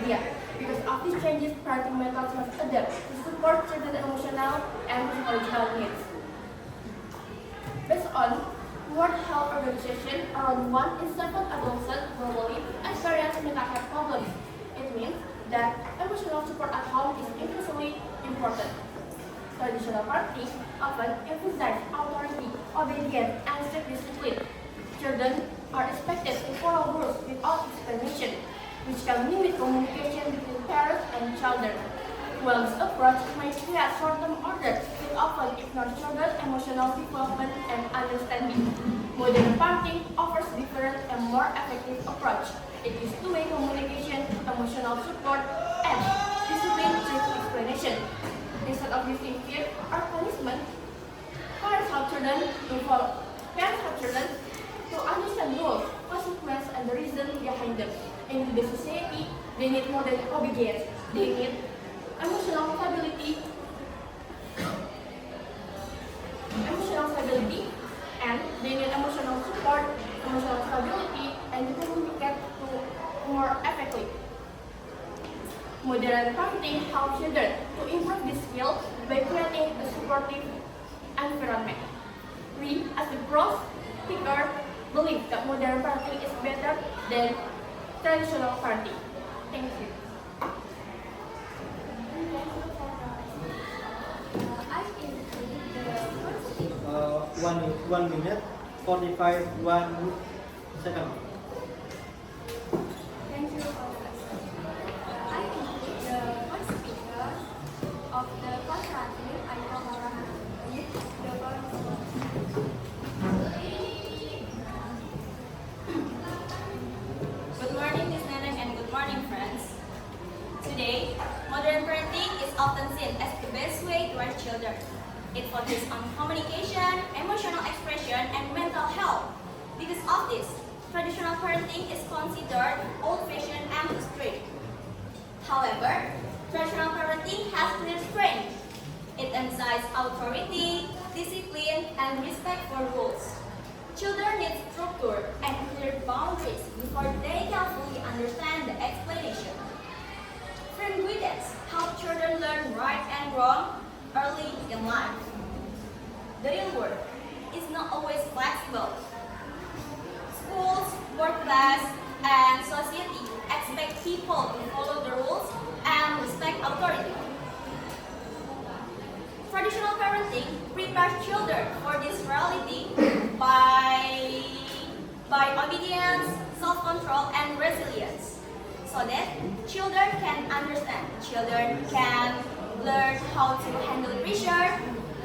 media. Because of these changes, parenting methods must adapt to support children's emotional and psychological needs. Based on World Health Organization, around 1 in 7 adolescents globally experience mental health problems. It means that emotional support at home is increasingly important. Traditional parenting often emphasizes authority, obedience, and strict discipline. Children are expected to follow rules without explanation, which can limit communication between parents and children. While this approach may create short-term orders, it often ignores children's emotional development and understanding. Modern parenting offers different and more effective approach. It is two-way communication, emotional support, and discipline through explanation. Instead of using fear or punishment, parents help children to understand rules, consequences, and the reason behind them. In the society, they need more than obedience. They need emotional stability, and they need emotional support, emotional stability, and to communicate to more effectively. Modern parenting helps children to improve this skill by creating a supportive environment. We, as the pros speaker, believe that modern parenting is better than traditional parenting. Thank you. One minute, 1 second. Thank you, Professor. I include the first speaker of the first radio, Aida Marah, with the Good morning, Ms. Neneng, and good morning, friends. Today, modern parenting is often seen as the best way to raise children. It focuses on communication, emotional expression, and mental health. Because of this, traditional parenting is considered old-fashioned and strict. However, traditional parenting has clear strengths. It emphasizes authority, discipline, and respect for rules. Children need structure and clear boundaries before they can fully understand the explanation. Firm guidance help children learn right and wrong early in life. The real world is not always flexible. Schools, workplace, and society expect people to follow the rules and respect authority. Traditional parenting prepares children for this reality by obedience, self-control, and resilience, so that children can understand. Children can learn how to handle pressure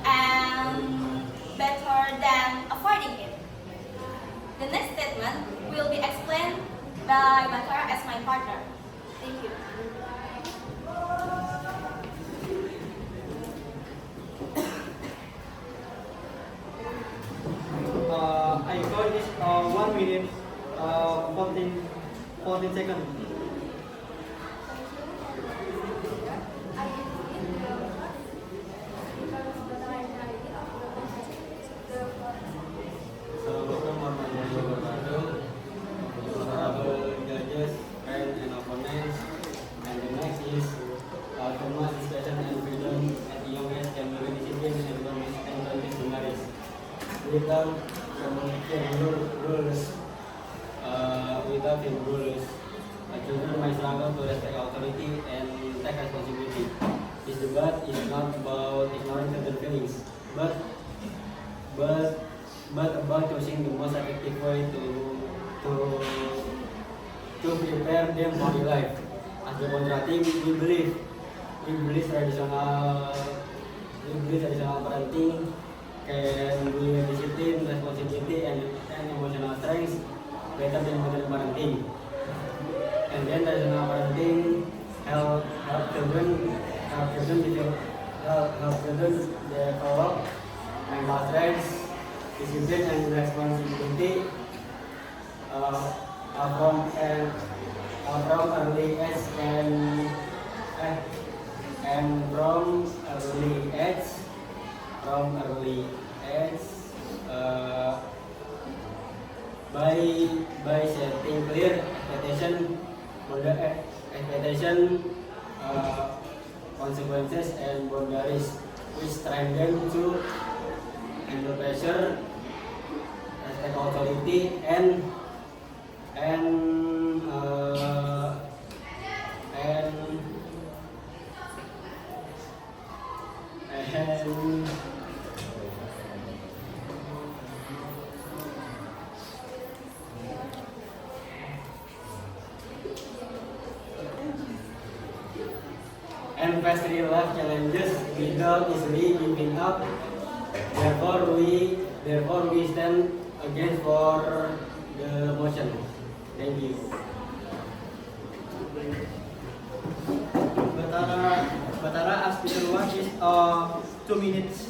and better than avoiding it. The next statement will be explained by Matara as my partner. Thank you. I call this 1 minute, 14 seconds. Assalamualaikum warahmatullahi wabarakatuh. Honorable judges, friends, and opponents. And the next is Thomas discussion and freedom at the young age can be discipline and economic. Without communication rules, without the rules, children might struggle to respect authority and take responsibility. This debate is not about ignoring children's feelings, but about choosing the most effective way to prepare them for the life. As the Kontra team, we believe traditional parenting can be discipline, responsibility, and emotional strength better than modern parenting. And then traditional parenting help children develop mental strength, discipline, and responsibility from early age and from early age by setting clear expectation expectation, consequences, and boundaries, which train them to handle pressure, respect authority, and and and face real life challenges without easily giving up. Therefore we stand against for the motion. Thank you. Batara asked Peter what is 2 minutes.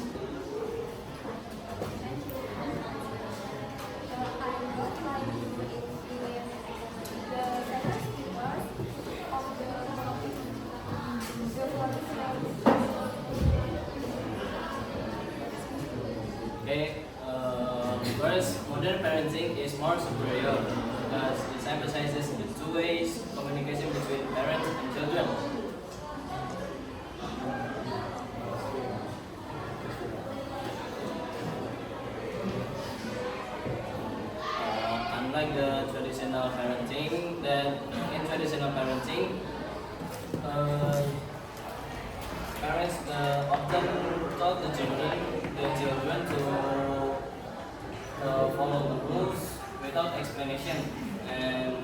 Okay, first, modern parenting is more superior because it emphasizes the two ways communication between parents and children. Unlike the traditional parenting, in traditional parenting, parents often taught the children to follow the rules without explanation and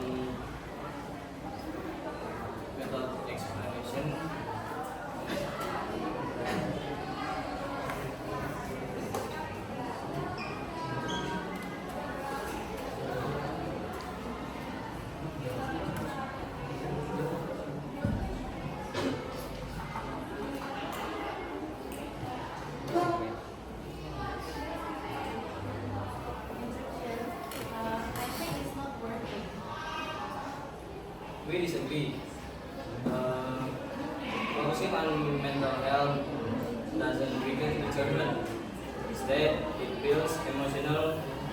without explanation. I think it's not working. We disagree. Focusing on mental health doesn't weaken the children. Instead, it builds emotional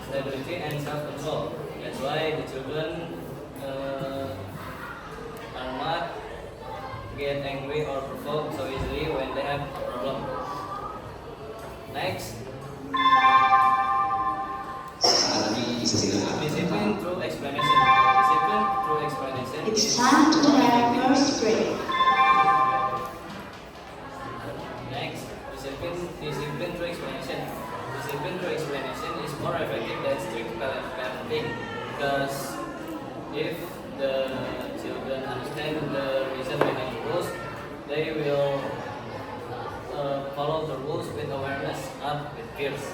stability and self-control. That's why the children are not get angry or provoked so easily when they have a problem. Next, discipline through explanation. Discipline through explanation. It's time to have first break. Next, discipline through explanation. Discipline through explanation is more effective than strict parenting because if the children understand the reason behind the rules, they will follow the rules with awareness, not with fears.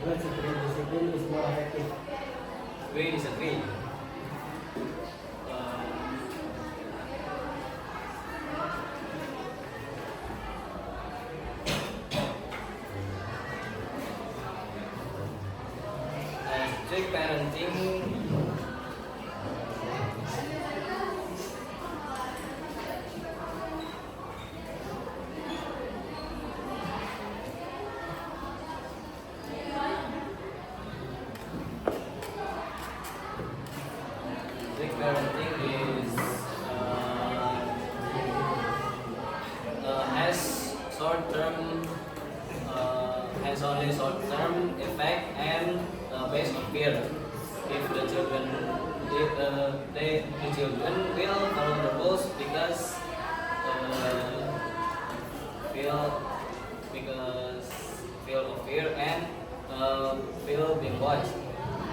But discipline is more effective. We disagree. Strict parenting strict parenting is has only short-term effect and based on fear. If the children, the children will follow the rules because feel of fear and feel being watched.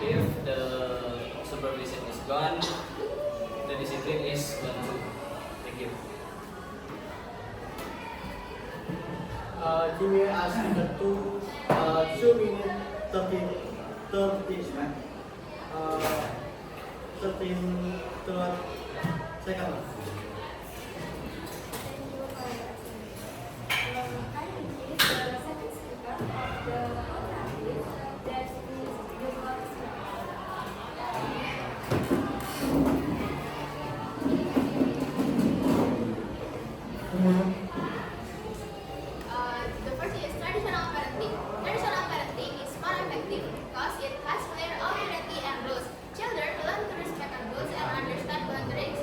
If the supervision is gone, the discipline is gone too. Thank you. Jimmy asked the 2 minutes 13 seconds. I think the second speaker of the alternative that is The first is traditional parenting. Traditional parenting is more effective because it has clear authority and rules. Children learn to respect rules and understand boundaries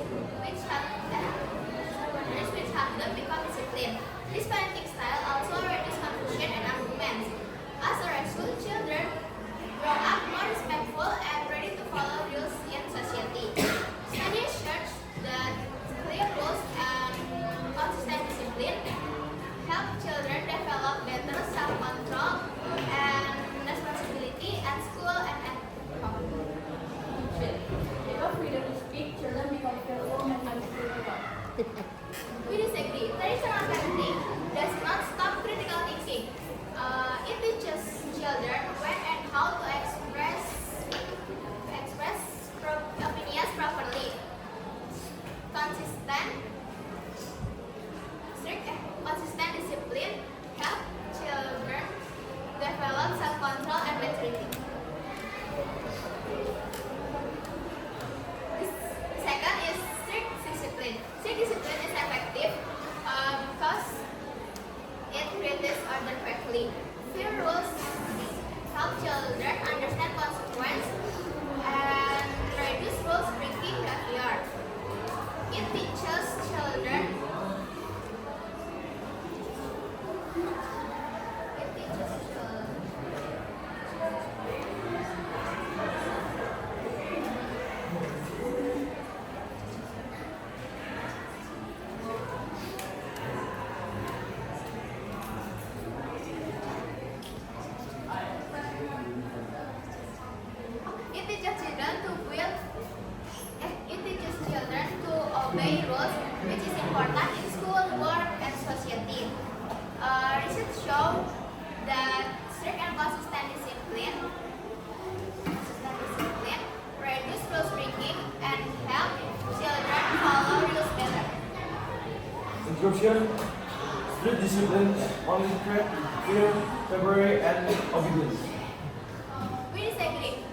important in school, work, and society. Research show that strict and consistent discipline reduce rules breaking and help children follow rules better. Conclusion: strict discipline, monitor, fear, February, and obedience. We disagree.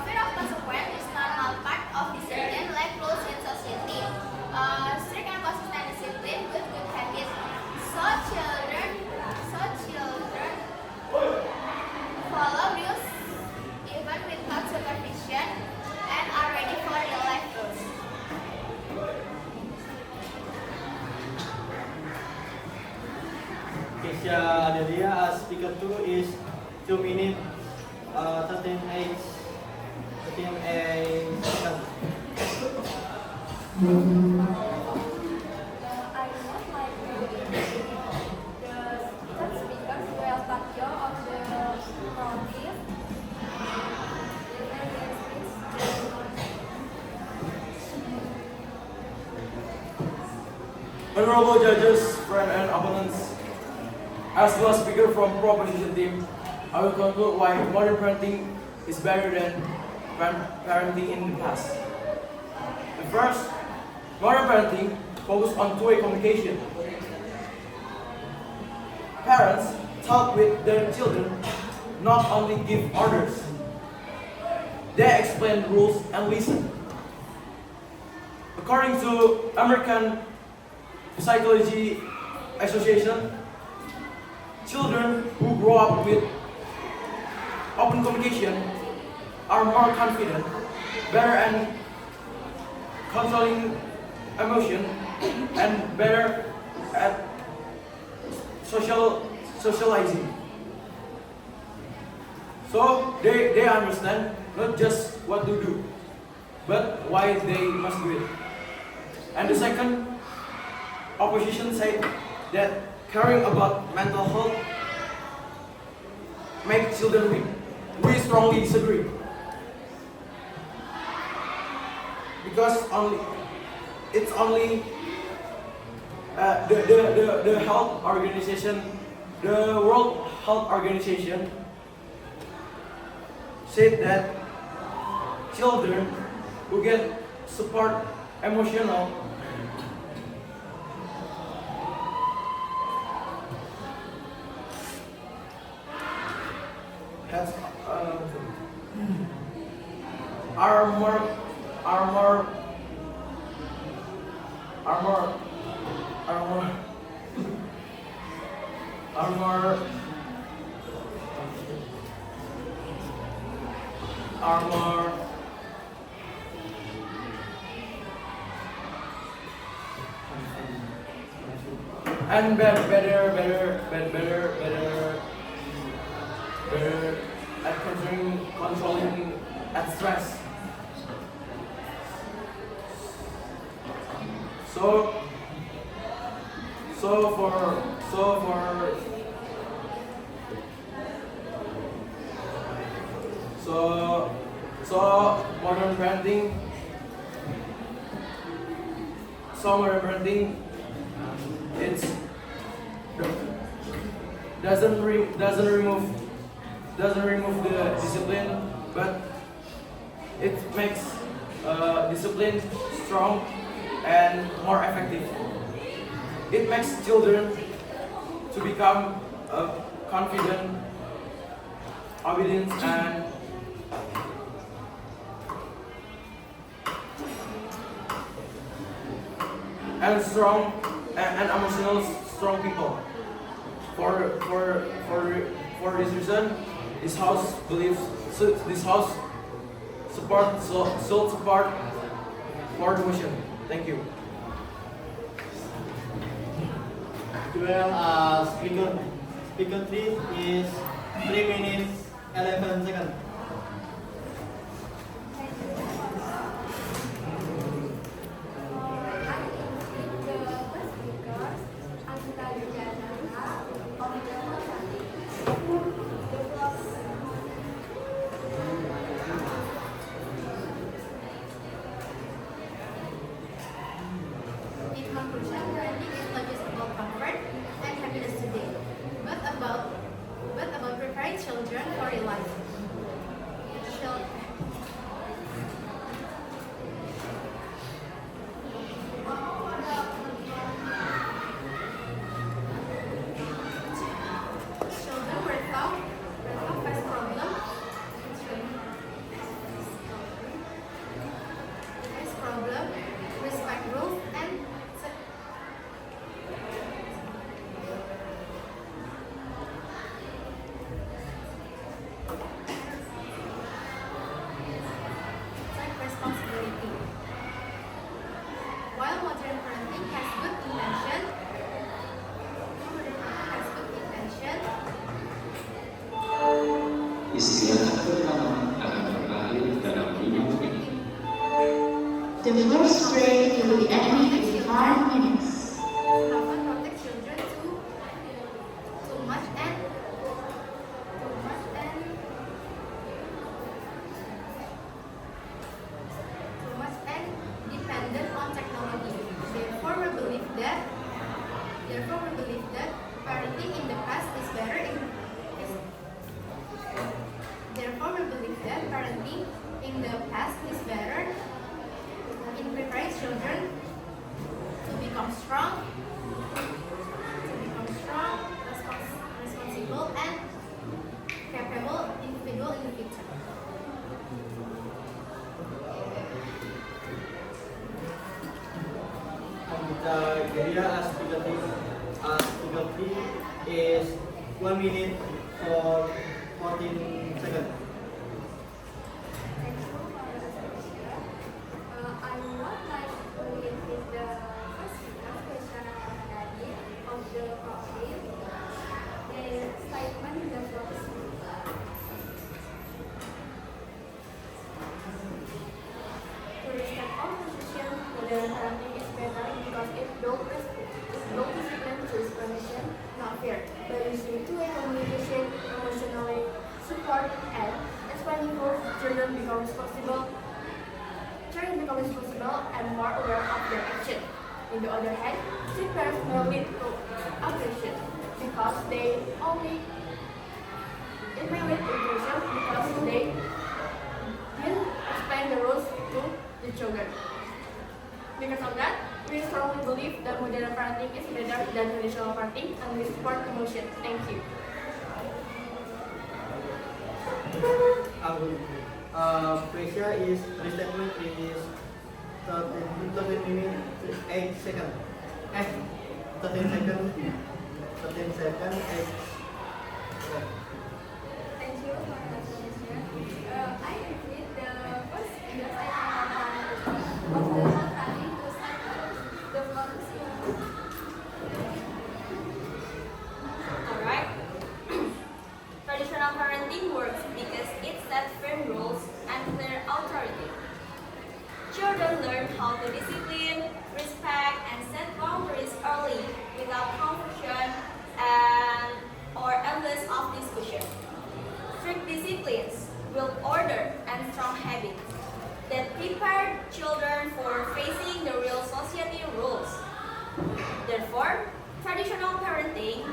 Fear of consequence is normal part of discipline like rules in society. Strict and consistent discipline with good habits. So children follow rules even without supervision and are ready for real life rules. Kesha Adelia as speaker 2 is 2 minutes 13 seconds. I would like to introduce the third speaker, Joel Bakio of the province. Honorable judges, friends, and opponents, as the speaker from proposition team, I will conclude why modern parenting is better than parenting in the past. The first, modern parenting focuses on two-way communication. Parents talk with their children, not only give orders. They explain rules and listen. According to American Psychology Association, children who grow up with open communication are more confident, better at controlling emotion, and better at socializing. So they understand not just what to do, but why they must do it. And the second, opposition said that caring about mental health makes children weak. We strongly disagree. Because it's only the health organization, the World Health Organization said that children who get support emotional has are more and better at controlling at stress. So modern parenting, it's doesn't remove the discipline, but it makes discipline strong and more effective. It makes children to become confident, obedient, and strong and emotional strong people. For this reason, this house believes this house should support for the motion. Thank you. Well, speaker 3 is 3 minutes 11 seconds. In conclusion, The first break will be ending in 5 minutes. Often protect children too much and dependent on technology. Therefore, we believe that parenting in the past is better in preparing children to become strong, responsible, and capable individual in the future. The area as speaker three is 1 minute for 14 seconds. I would like to repeat the first question of the profile. The statement the first. To respect all position, modern parenting is better because it builds discipline through explanation, not fear. By using two-way communication, emotionally support, and explaining rules, children become responsible and more aware of their action. On the other hand, strict parents may lead to aggression because it may lead to aggression because they didn't explain the rules to the children. Because of that, we strongly believe that modern parenting is better than traditional parenting and we support emotion. Thank you. Pressure is restatement is 13 minutes 8 seconds. 13 seconds 8 Thank you for the question. I repeat the first because I have of the whole planning to start the first Alright. Traditional parenting works because it sets firm rules and clear authority. Children learn how to discipline, respect, and set boundaries early without confusion or endless of discussion. Strict disciplines build order and strong habits that prepare children for facing the real society rules. Therefore, traditional parenting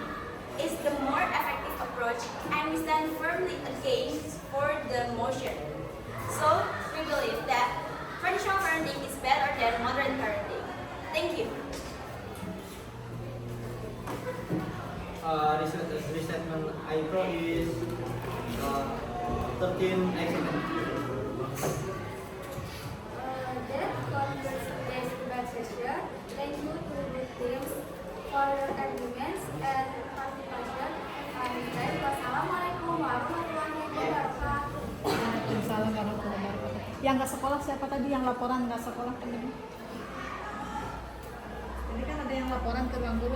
is the more effective approach and we stand firmly against for the motion. So, we believe that traditional parenting is better than modern parenting. Thank you. Restatement IPRO is 13 seconds. That concludes today's debate session. Thank you to the teams for your arguments and participation. Wassalamualaikum warahmatullahi wabarakatuh. Waalaikumsalam warahmatullahi wabarakatuh. Yang nggak sekolah siapa tadi? Yang laporan nggak sekolah tadi? Ini kan ada yang laporan ke ruang guru.